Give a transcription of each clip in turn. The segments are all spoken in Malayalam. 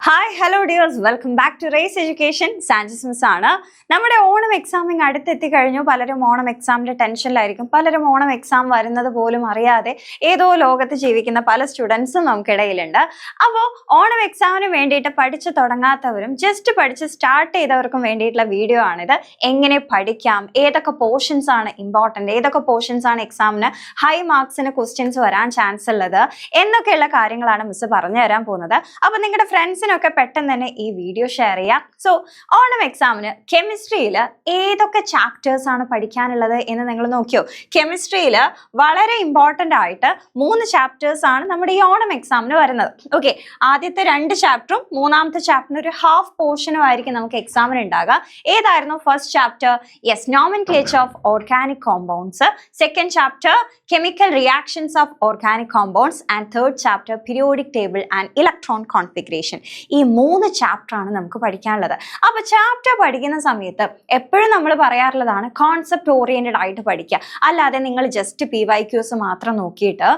Hi hello dears, welcome back to race education. Sanchez miss ആണ്. നമ്മുടെ ഓണം എക്സാമിങ് അടുത്തെത്തി കഴിഞ്ഞു. പലരും ഓണം എക്സാമിന്റെ ടെൻഷനിലായിരിക്കും. പലരും ഓണം എക്സാം വരുന്നത് പോലും അറിയാതെ ഏതോ ലോകത്ത് ജീവിക്കുന്ന പല സ്റ്റുഡൻസും നമുക്കിടയിലുണ്ട്. അപ്പോൾ ഓണം എക്സാമിന് വേണ്ടിയിട്ട് പഠിച്ചു തുടങ്ങാത്തവരും ജസ്റ്റ് പഠിച്ച് സ്റ്റാർട്ട് ചെയ്തവർക്കും വേണ്ടിയിട്ടുള്ള വീഡിയോ ആണിത്. എങ്ങനെ പഠിക്കാം, ഏതൊക്കെ പോർഷൻസ് ആണ് ഇമ്പോർട്ടൻ്റ്, ഏതൊക്കെ പോർഷൻസ് ആണ് എക്സാമിന് ഹൈ മാർക്സിന് ക്വസ്റ്റ്യൻസ് വരാൻ ചാൻസ് ഉള്ളത് എന്നൊക്കെയുള്ള കാര്യങ്ങളാണ് മിസ് പറഞ്ഞു തരാൻ പോകുന്നത്. അപ്പോൾ നിങ്ങളുടെ ഫ്രണ്ട്സിനൊക്കെ പെട്ടെന്ന് തന്നെ ഈ വീഡിയോ ഷെയർ ചെയ്യാം. സോ ഓണം എക്സാമിന് കെമിസ്ട്രിയിൽ ഏതൊക്കെ ചാപ്റ്റേഴ്സ് ആണ് പഠിക്കാനുള്ളത് എന്ന് നിങ്ങൾ നോക്കിയോ? കെമിസ്ട്രിയിൽ വളരെ ഇമ്പോർട്ടൻ്റ് ആയിട്ട് 3 ചാപ്റ്റേഴ്സ് ആണ് നമ്മുടെ ഈ ഓണം എക്സാമിന് വരുന്നത്. ഓക്കെ, ആദ്യത്തെ 2 ചാപ്റ്ററും മൂന്നാമത്തെ ചാപ്റ്ററിന് ഒരു ഹാഫ് പോർഷനും ആയിരിക്കും നമുക്ക് എക്സാമിന് ഉണ്ടാകുക. ഏതായിരുന്നു first chapter? Yes, nomenclature of organic compounds. Second chapter chemical reactions of organic compounds and third chapter periodic table and electron configuration. ഈ 3 ചാപ്റ്റർ ആണ് നമുക്ക് പഠിക്കാനുള്ളത്. അപ്പോൾ ചാപ്റ്റർ പഠിക്കുന്ന സമയത്ത് എപ്പോഴും നമ്മൾ പറയാറുള്ളതാണ് കോൺസെപ്റ്റ് ഓറിയന്റഡ് ആയിട്ട് പഠിക്കുക. അല്ലാതെ നിങ്ങൾ ജസ്റ്റ് PYQs മാത്രം നോക്കിയിട്ട്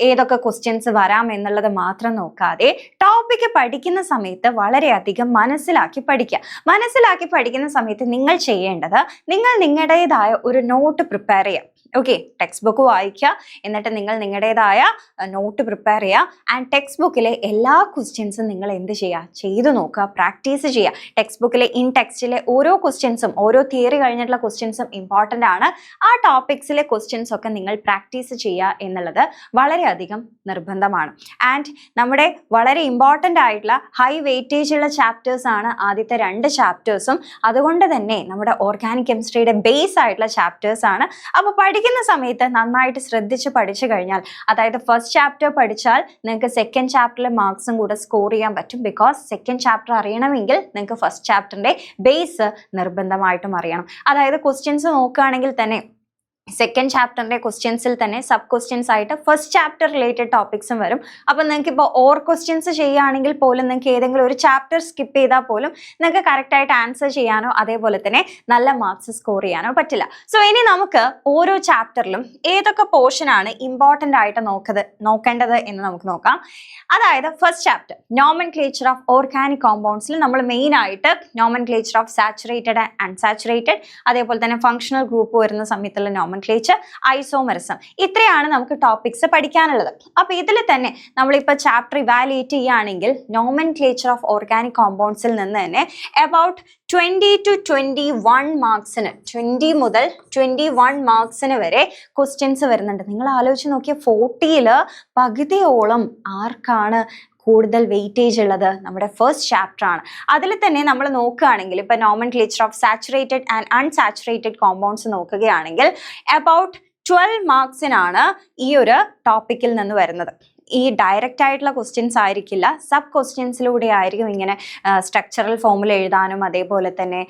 ഏതൊക്കെ ക്വസ്റ്റ്യൻസ് വരാം എന്നുള്ളത് മാത്രം നോക്കാതെ ടോപ്പിക്ക് പഠിക്കുന്ന സമയത്ത് വളരെയധികം മനസ്സിലാക്കി പഠിക്കുക. മനസ്സിലാക്കി പഠിക്കുന്ന സമയത്ത് നിങ്ങൾ ചെയ്യേണ്ടത്, നിങ്ങൾ നിങ്ങളുടേതായ ഒരു നോട്ട് പ്രിപ്പയർ ചെയ്യുക. ഓക്കെ, ടെക്സ്റ്റ് ബുക്ക് വായിക്കുക, എന്നിട്ട് നിങ്ങൾ നിങ്ങളുടേതായ നോട്ട് പ്രിപ്പയർ ചെയ്യുക. ആൻഡ് ടെക്സ്റ്റ് ബുക്കിലെ എല്ലാ ക്വസ്റ്റ്യൻസും നിങ്ങൾ എന്ത് ചെയ്യുക, ചെയ്തു നോക്കുക, പ്രാക്ടീസ് ചെയ്യുക. ടെക്സ്റ്റ് ബുക്കിലെ ടെക്സ്റ്റിലെ ഓരോ ക്വസ്റ്റ്യൻസും, ഓരോ തിയറി കഴിഞ്ഞിട്ടുള്ള ക്വസ്റ്റ്യൻസും ഇമ്പോർട്ടൻ്റ് ആണ്. ആ ടോപ്പിക്സിലെ ക്വസ്റ്റ്യൻസ് ഒക്കെ നിങ്ങൾ പ്രാക്ടീസ് ചെയ്യുക എന്നുള്ളത് വളരെയധികം നിർബന്ധമാണ്. ആൻഡ് നമ്മുടെ വളരെ ഇമ്പോർട്ടൻ്റ് ആയിട്ടുള്ള ഹൈ വെയിറ്റേജ് ഉള്ള ചാപ്റ്റേഴ്സ് ആണ് ആദ്യത്തെ 2 ചാപ്റ്റേഴ്സും. അതുകൊണ്ട് തന്നെ നമ്മുടെ ഓർഗാനിക് കെമിസ്ട്രിയുടെ ബേസ് ആയിട്ടുള്ള ചാപ്റ്റേഴ്സ് ആണ്. അപ്പോൾ പഠിക്കുന്ന സമയത്ത് നന്നായിട്ട് ശ്രദ്ധിച്ച് പഠിച്ചു കഴിഞ്ഞാൽ, അതായത് ഫസ്റ്റ് ചാപ്റ്റർ പഠിച്ചാൽ നിങ്ങൾക്ക് സെക്കൻഡ് ചാപ്റ്ററിലെ മാർക്സും കൂടെ സ്കോർ ചെയ്യാൻ പറ്റും. ബിക്കോസ് സെക്കൻഡ് ചാപ്റ്റർ അറിയണമെങ്കിൽ നിങ്ങൾക്ക് ഫസ്റ്റ് ചാപ്റ്ററിന്റെ ബേസ് നിർബന്ധമായിട്ടും അറിയണം. അതായത് ക്വസ്റ്റ്യൻസ് നോക്കുകയാണെങ്കിൽ തന്നെ സെക്കൻഡ് ചാപ്റ്ററിന്റെ ക്വസ്റ്റ്യൻസിൽ തന്നെ സബ് ക്വസ്റ്റ്യൻസ് ആയിട്ട് ഫസ്റ്റ് ചാപ്റ്റർ റിലേറ്റഡ് ടോപ്പിക്സും വരും. അപ്പം നിങ്ങൾക്ക് ഇപ്പോൾ ഓർ ക്വസ്റ്റ്യൻസ് ചെയ്യുകയാണെങ്കിൽ പോലും നിങ്ങൾക്ക് ഏതെങ്കിലും ഒരു ചാപ്റ്റർ സ്കിപ്പ് ചെയ്താൽ പോലും നിങ്ങൾക്ക് കറക്റ്റായിട്ട് ആൻസർ ചെയ്യാനോ അതേപോലെ തന്നെ നല്ല മാർക്സ് സ്കോർ ചെയ്യാനോ പറ്റില്ല. സോ ഇനി നമുക്ക് ഓരോ ചാപ്റ്ററിലും ഏതൊക്കെ പോർഷൻ ആണ് ഇമ്പോർട്ടൻ്റ് ആയിട്ട് നോക്കേണ്ടത് എന്ന് നമുക്ക് നോക്കാം. അതായത് first chapter nomenclature of organic കോമ്പൗണ്ട്സിൽ നമ്മൾ മെയിൻ ആയിട്ട് nomenclature of saturated and unsaturated, അതേപോലെ തന്നെ ഫങ്ഷണൽ ഗ്രൂപ്പ് വരുന്ന സമയത്തുള്ള നോമെൻക്ലേച്ചർ, ഐസോമെറിസം, ഇത്രയാണ് നമുക്ക് ടോപ്പിക്സ് പഠിക്കാനുള്ളത്. അപ്പൊ ഇതിൽ തന്നെ നമ്മളിപ്പോൾ ചാപ്റ്റർ ഇവാലുവേറ്റ് ചെയ്യുകയാണെങ്കിൽ നോമെൻക്ലേച്ചർ ഓഫ് ഓർഗാനിക് കോമ്പൗണ്ട്സിൽ നിന്ന് തന്നെ അബൌട്ട് 20 to 21 മാർക്സിന്, 20 മുതൽ 21 മാർക്സിന് വരെ ക്വസ്റ്റ്യൻസ് വരുന്നുണ്ട്. നിങ്ങൾ ആലോചിച്ച് നോക്കിയാൽ 40ൽ പകുതിയോളം ആർക്കാണ് കൂടുതൽ വെയിറ്റേജ് ഉള്ളത്? നമ്മുടെ ഫസ്റ്റ് ചാപ്റ്റർ ആണ്. അതിൽ തന്നെ നമ്മൾ നോക്കുകയാണെങ്കിൽ ഇപ്പോൾ nomenclature of saturated and unsaturated compounds നോക്കുകയാണെങ്കിൽ അബൌട്ട് 12 മാർക്സിനാണ് ഈ ഒരു ടോപ്പിക്കിൽ നിന്ന് വരുന്നത്. ഈ ഡയറക്റ്റ് ആയിട്ടുള്ള ക്വസ്റ്റ്യൻസ് ആയിരിക്കില്ല, സബ് ക്വസ്റ്റ്യൻസിലൂടെ ആയിരിക്കും ഇങ്ങനെ സ്ട്രക്ചറൽ ഫോമുല എഴുതാനും അതേപോലെ തന്നെ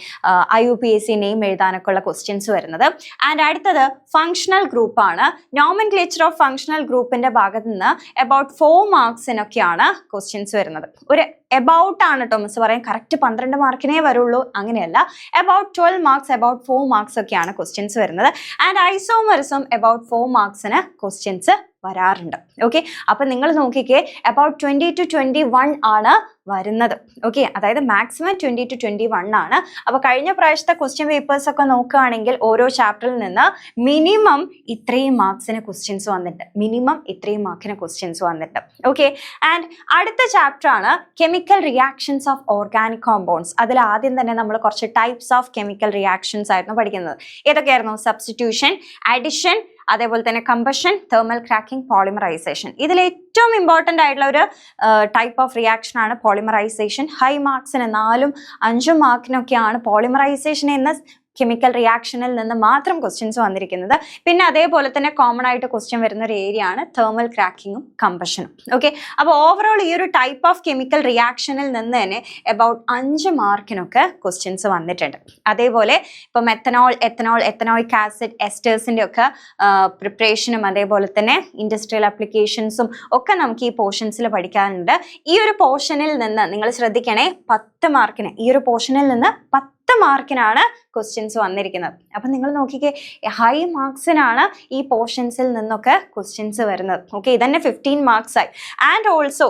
IUPAC നെയിം എഴുതാനൊക്കെ ഉള്ള ക്വസ്റ്റ്യൻസ് വരുന്നത്. ആൻഡ് അടുത്തത് ഫങ്ഷണൽ ഗ്രൂപ്പാണ്. നോമെൻക്ലേച്ചർ ഓഫ് ഫങ്ഷണൽ ഗ്രൂപ്പിന്റെ ഭാഗത്ത് നിന്ന് അബൌട്ട് 4 മാർക്സിനൊക്കെയാണ് ക്വസ്റ്റ്യൻസ് വരുന്നത്. ഒരു എബൌട്ട് ആണ് കേട്ടോ മിസ് പറയാം, കറക്റ്റ് 12 മാർക്കിനേ വരുള്ളൂ, അങ്ങനെയല്ല. അബൌട്ട് 12 മാർക്സ്, അബൌട്ട് 4 മാർക്സ് ഒക്കെയാണ് ക്വസ്റ്റ്യൻസ് വരുന്നത്. ആൻഡ് ഐസോമെറിസം അബൌട്ട് 4 മാർക്സിന് ക്വസ്റ്റ്യൻസ് വരാറുണ്ട്. ഓക്കെ, അപ്പൊ നിങ്ങൾ നോക്കിക്കേ, അബൌട്ട് 20 to 21 ആണ് വരുന്നത്. ഓക്കെ, അതായത് മാക്സിമം 20 to 21 ആണ്. അപ്പൊ കഴിഞ്ഞ പ്രാവശ്യത്തെ ക്വസ്റ്റ്യൻ പേപ്പേഴ്സ് ഒക്കെ നോക്കുകയാണെങ്കിൽ ഓരോ ചാപ്റ്ററിൽ നിന്ന് മിനിമം ഇത്രയും മാർക്സിന് ക്വസ്റ്റ്യൻസ് വന്നിട്ട്, മിനിമം ഇത്രയും മാർക്കിന് ക്വസ്റ്റ്യൻസ് വന്നിട്ട്. ഓക്കെ, ആൻഡ് അടുത്ത ചാപ്റ്റർ ആണ് chemical reactions of organic compounds. അതിൽ ആദ്യം തന്നെ നമ്മൾ കുറച്ച് ടൈപ്സ് ഓഫ് കെമിക്കൽ റിയാക്ഷൻസ് ആയിരുന്നു പഠിക്കുന്നത്. ഏതൊക്കെയായിരുന്നു? സബ്സ്റ്റിറ്റ്യൂഷൻ, അഡിഷൻ, അതേപോലെ തന്നെ കമ്പഷൻ, തെർമൽ ക്രാക്കിംഗ്, പോളിമറൈസേഷൻ. ഇതിൽ ഏറ്റവും ഇമ്പോർട്ടൻ്റ് ആയിട്ടുള്ള ഒരു ടൈപ്പ് ഓഫ് റിയാക്ഷൻ ആണ് പോളിമറൈസേഷൻ. ഹൈ മാർക്സിന് 4ഉം 5ഉം മാർക്കിനൊക്കെയാണ് പോളിമറൈസേഷൻ എന്ന കെമിക്കൽ റിയാക്ഷനിൽ നിന്ന് മാത്രം ക്വസ്റ്റ്യൻസ് വന്നിരിക്കുന്നത്. പിന്നെ അതേപോലെ തന്നെ കോമൺ ആയിട്ട് ക്വസ്റ്റ്യൻ വരുന്ന ഒരു ഏരിയ ആണ് തെർമൽ ക്രാക്കിങ്ങും കമ്പഷനും. ഓക്കെ, അപ്പോൾ ഓവറോൾ ഈ ഒരു ടൈപ്പ് ഓഫ് കെമിക്കൽ റിയാക്ഷനിൽ നിന്ന് തന്നെ അബൌട്ട് 5 മാർക്കിനൊക്കെ ക്വസ്റ്റ്യൻസ് വന്നിട്ടുണ്ട്. അതേപോലെ ഇപ്പോൾ മെത്തനോൾ, എത്തനോൾ, എത്തനോയിക് ആസിഡ്, എസ്റ്റേഴ്സിൻ്റെ ഒക്കെ പ്രിപ്പറേഷനും അതേപോലെ തന്നെ ഇൻഡസ്ട്രിയൽ ആപ്ലിക്കേഷൻസും ഒക്കെ നമുക്ക് ഈ പോർഷൻസിൽ പഠിക്കാനുണ്ട്. ഈ ഒരു പോർഷനിൽ നിന്ന് നിങ്ങൾ ശ്രദ്ധിക്കണേ, 10 മാർക്കിന് ഈ ഒരു പോർഷനിൽ നിന്ന് 10 മാർക്കിനാണ് ക്വസ്റ്റ്യൻസ് വന്നിരിക്കുന്നത്. അപ്പം നിങ്ങൾ നോക്കിക്കേ, ഹൈ മാർക്സിനാണ് ഈ പോർഷൻസിൽ നിന്നൊക്കെ ക്വസ്റ്റ്യൻസ് വരുന്നത്. ഓക്കെ, ഇതന്നെ 15 മാർക്സ് ആയി. ആൻഡ് ഓൾസോ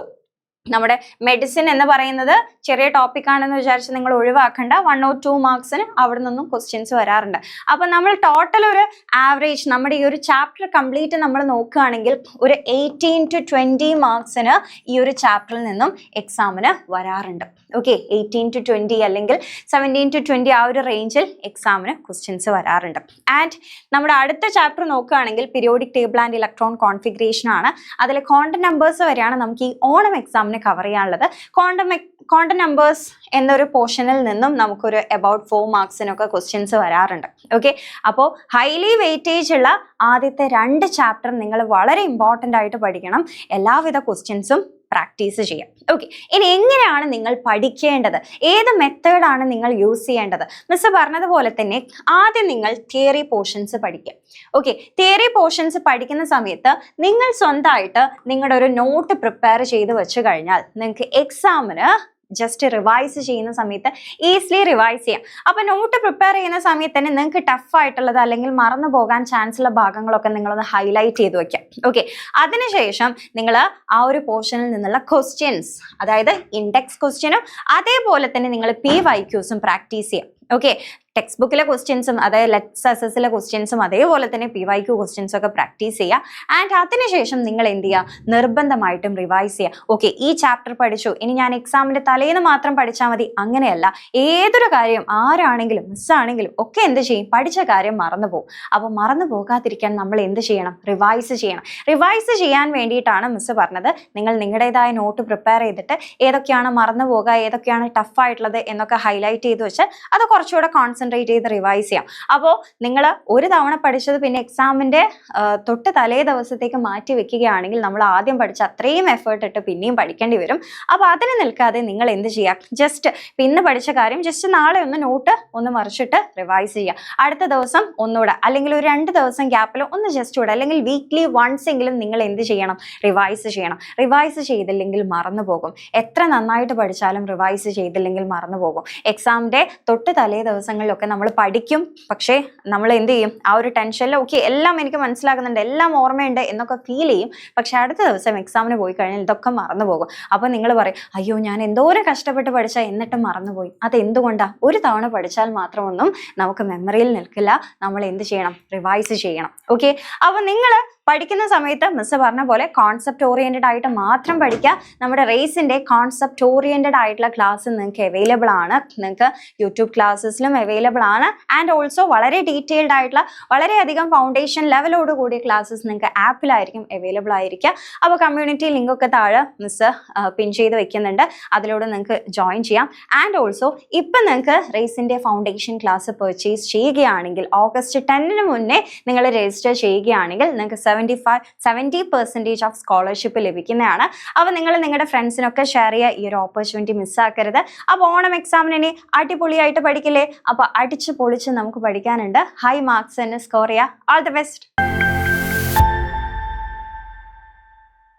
നമ്മുടെ മെഡിസിൻ എന്ന് പറയുന്നത് ചെറിയ ടോപ്പിക് ആണെന്ന് വിചാരിച്ച് നിങ്ങൾ ഒഴിവാക്കണ്ട. 1 or 2 മാർക്സിന് അവിടെ നിന്നും ക്വസ്റ്റ്യൻസ് വരാറുണ്ട്. അപ്പൊ നമ്മൾ ടോട്ടൽ ഒരു ആവറേജ് നമ്മുടെ ഈ ഒരു ചാപ്റ്റർ കംപ്ലീറ്റ് നമ്മൾ നോക്കുകയാണെങ്കിൽ ഒരു 18 to 20 മാർക്സിന് ഈ ഒരു ചാപ്റ്ററിൽ നിന്നും എക്സാമിന് വരാറുണ്ട്. ഓക്കെ, 18 to 20 അല്ലെങ്കിൽ 17 to 20 ആ ഒരു റേഞ്ചിൽ എക്സാമിന് ക്വസ്റ്റ്യൻസ് വരാറുണ്ട്. ആൻഡ് നമ്മുടെ അടുത്ത ചാപ്റ്റർ നോക്കുകയാണെങ്കിൽ periodic table and electron configuration ആണ്. അതിൽ ക്വാണ്ടം നമ്പേഴ്സ് വരെയാണ് നമുക്ക് ഈ ഓണം എക്സാമിന് കവർ ചെയ്യാനുള്ളത്. ക്വാണ്ടം നമ്പേഴ്സ് എന്നൊരു പോർഷനിൽ നിന്നും നമുക്കൊരു അബൌട്ട് 4 മാർക്സിനൊക്കെ ക്വസ്റ്റ്യൻസ് വരാറുണ്ട്. ഓക്കെ, അപ്പോൾ ഹൈലി വെയിറ്റേജ് ഉള്ള ആദ്യത്തെ 2 ചാപ്റ്റർ നിങ്ങൾ വളരെ ഇമ്പോർട്ടൻ്റ് ആയിട്ട് പഠിക്കണം. എല്ലാവിധ ക്വസ്റ്റ്യൻസും പ്രാക്ടീസ് ചെയ്യാം. ഓക്കെ, ഇനി എങ്ങനെയാണ് നിങ്ങൾ പഠിക്കേണ്ടത്, ഏത് മെത്തേഡാണ് നിങ്ങൾ യൂസ് ചെയ്യേണ്ടത്? മിസ് പറഞ്ഞതുപോലെ തന്നെ ആദ്യം നിങ്ങൾ തിയറി പോർഷൻസ് പഠിക്കുക. ഓക്കെ, തിയറി പോർഷൻസ് പഠിക്കുന്ന സമയത്ത് നിങ്ങൾ സ്വന്തമായിട്ട് നിങ്ങളുടെ ഒരു നോട്ട് പ്രിപ്പയർ ചെയ്ത് വെച്ച് കഴിഞ്ഞാൽ നിങ്ങൾക്ക് എക്സാമിന് ജസ്റ്റ് റിവൈസ് ചെയ്യുന്ന സമയത്ത് ഈസിലി റിവൈസ് ചെയ്യാം. അപ്പൊ നോട്ട് പ്രിപ്പയർ ചെയ്യുന്ന സമയത്ത് തന്നെ നിങ്ങൾക്ക് ടഫ് ആയിട്ടുള്ളത് അല്ലെങ്കിൽ മറന്നു പോകാൻ ചാൻസ് ഉള്ള ഭാഗങ്ങളൊക്കെ നിങ്ങളൊന്ന് ഹൈലൈറ്റ് ചെയ്ത് വെക്കാം. ഓക്കെ, അതിനുശേഷം നിങ്ങൾ ആ ഒരു പോർഷനിൽ നിന്നുള്ള ക്വസ്റ്റ്യൻസ്, അതായത് ഇൻഡെക്സ് ക്വസ്റ്റ്യനും അതേപോലെ തന്നെ നിങ്ങൾ PYQs പ്രാക്ടീസ് ചെയ്യാം. ഓക്കെ, ടെക്സ്റ്റ് ബുക്കിലെ ക്വസ്റ്റ്യൻസും അതായത് ലെറ്റ്സ് അസസിലെ ക്വസ്റ്റ്യൻസും അതേപോലെ തന്നെ PYQ ക്വസ്റ്റ്യൻസ് ഒക്കെ പ്രാക്ടീസ് ചെയ്യുക. ആൻഡ് അതിനുശേഷം നിങ്ങൾ എന്ത് ചെയ്യുക, നിർബന്ധമായിട്ടും റിവൈസ് ചെയ്യുക. ഓക്കെ, ഈ ചാപ്റ്റർ പഠിച്ചു, ഇനി ഞാൻ എക്സാമിന്റെ തലേന്ന് മാത്രം പഠിച്ചാൽ മതി, അങ്ങനെയല്ല. ഏതൊരു കാര്യം ആരാണെങ്കിലും മിസ്സാണെങ്കിലും ഒക്കെ എന്ത് ചെയ്യും, പഠിച്ച കാര്യം മറന്നു പോകും. അപ്പോൾ മറന്നു പോകാതിരിക്കാൻ നമ്മൾ എന്ത് ചെയ്യണം, റിവൈസ് ചെയ്യണം. റിവൈസ് ചെയ്യാൻ വേണ്ടിയിട്ടാണ് മിസ് പറഞ്ഞത് നിങ്ങൾ നിങ്ങളുടേതായ നോട്ട് പ്രിപ്പയർ ചെയ്തിട്ട് ഏതൊക്കെയാണ് മറന്നു പോകുക, ഏതൊക്കെയാണ് ടഫായിട്ടുള്ളത് എന്നൊക്കെ ഹൈലൈറ്റ് ചെയ്ത് വെച്ചാൽ അത് കുറച്ചുകൂടെ കോൺസെൻട്രേറ്റ് ചെയ്ത് റിവൈസ് ചെയ്യാം. അപ്പോൾ നിങ്ങൾ ഒരു തവണ പഠിച്ചത് പിന്നെ എക്സാമിന്റെ തൊട്ട് തലേ ദിവസത്തേക്ക് മാറ്റി വെക്കുകയാണെങ്കിൽ നമ്മൾ ആദ്യം പഠിച്ച അത്രയും എഫേർട്ട് ഇട്ട് പിന്നെയും പഠിക്കേണ്ടി വരും. അപ്പോൾ അതിന് നിൽക്കാതെ നിങ്ങൾ എന്ത് ചെയ്യുക, ജസ്റ്റ് ഇന്ന് പഠിച്ച കാര്യം ജസ്റ്റ് നാളെ ഒന്ന് നോട്ട് ഒന്ന് മറിച്ചിട്ട് റിവൈസ് ചെയ്യുക. അടുത്ത ദിവസം ഒന്നുകൂടെ അല്ലെങ്കിൽ ഒരു 2 ദിവസം ഗ്യാപ്പിൽ ഒന്ന് ജസ്റ്റ് കൂടെ അല്ലെങ്കിൽ വീക്ക്ലി വൺസ് എങ്കിലും നിങ്ങൾ എന്ത് ചെയ്യണം, റിവൈസ് ചെയ്യണം. റിവൈസ് ചെയ്തില്ലെങ്കിൽ മറന്നു പോകും. എത്ര നന്നായിട്ട് പഠിച്ചാലും റിവൈസ് ചെയ്തില്ലെങ്കിൽ മറന്നു പോകും. എക്സാമിന്റെ തൊട്ട് തലേ ദിവസങ്ങളിലൊക്കെ നമ്മൾ പഠിക്കും, പക്ഷേ നമ്മൾ എന്ത് ചെയ്യും, ആ ഒരു ടെൻഷനിൽ ഓക്കെ എല്ലാം എനിക്ക് മനസ്സിലാകുന്നുണ്ട്, എല്ലാം ഓർമ്മയുണ്ട് എന്നൊക്കെ ഫീൽ ചെയ്യും. പക്ഷെ അടുത്ത ദിവസം എക്സാമിന് പോയി കഴിഞ്ഞാൽ ഇതൊക്കെ മറന്നു പോകും. അപ്പോൾ നിങ്ങൾ പറയും, അയ്യോ ഞാൻ എന്തോരം കഷ്ടപ്പെട്ട് പഠിച്ചാൽ എന്നിട്ടും മറന്നുപോയി. അതെന്തുകൊണ്ടാണ്? ഒരു തവണ പഠിച്ചാൽ മാത്രമൊന്നും നമുക്ക് മെമ്മറിയിൽ നിൽക്കില്ല. നമ്മൾ എന്ത് ചെയ്യണം, റിവൈസ് ചെയ്യണം. ഓക്കെ, അപ്പോൾ നിങ്ങൾ പഠിക്കുന്ന സമയത്ത് മിസ് പറഞ്ഞ പോലെ കോൺസെപ്റ്റ് ഓറിയന്റഡ് ആയിട്ട് മാത്രം പഠിക്കുക. നമ്മുടെ റേസിന്റെ കോൺസെപ്റ്റ് ഓറിയന്റഡ് ആയിട്ടുള്ള ക്ലാസ് നിങ്ങൾക്ക് അവൈലബിൾ ആണ്. നിങ്ങൾക്ക് യൂട്യൂബ് ക്ലാസ്സസിലും അവൈലബിൾ ആണ്. ആൻഡ് ഓൾസോ വളരെ ഡീറ്റെയിൽഡ് ആയിട്ടുള്ള വളരെയധികം ഫൗണ്ടേഷൻ ലെവലോട് കൂടിയ ക്ലാസ്സസ് നിങ്ങൾക്ക് ആപ്പിലായിരിക്കും അവൈലബിൾ ആയിരിക്കുക. അപ്പോൾ കമ്മ്യൂണിറ്റി ലിങ്ക് ഒക്കെ താഴെ മിസ് പിൻ ചെയ്ത് വെക്കുന്നുണ്ട്, അതിലൂടെ നിങ്ങൾക്ക് ജോയിൻ ചെയ്യാം. ആൻഡ് ഓൾസോ ഇപ്പം നിങ്ങൾക്ക് റേസിന്റെ ഫൗണ്ടേഷൻ ക്ലാസ് പർച്ചേസ് ചെയ്യുകയാണെങ്കിൽ ഓഗസ്റ്റ് 10 മുന്നേ നിങ്ങൾ രജിസ്റ്റർ ചെയ്യുകയാണെങ്കിൽ നിങ്ങൾക്ക് 70% ഓഫ് സ്കോളർഷിപ്പ് ലഭിക്കുന്നതാണ്. അപ്പോൾ നിങ്ങൾ നിങ്ങളുടെ ഫ്രണ്ട്സിനൊക്കെ ഷെയർ ചെയ്യുക. ഈ ഒരു ഓപ്പർച്യൂണിറ്റി മിസ്സാക്കരുത്. അപ്പോൾ ഓണം എക്സാമിന് ഇനി അടിപൊളിയായിട്ട് പഠിക്കില്ലേ? അപ്പോൾ അടിച്ച് പൊളിച്ച് നമുക്ക് പഠിക്കാനുണ്ട്. ഹൈ മാർക്സ് തന്നെ സ്കോർ ചെയ്യുക. All the best.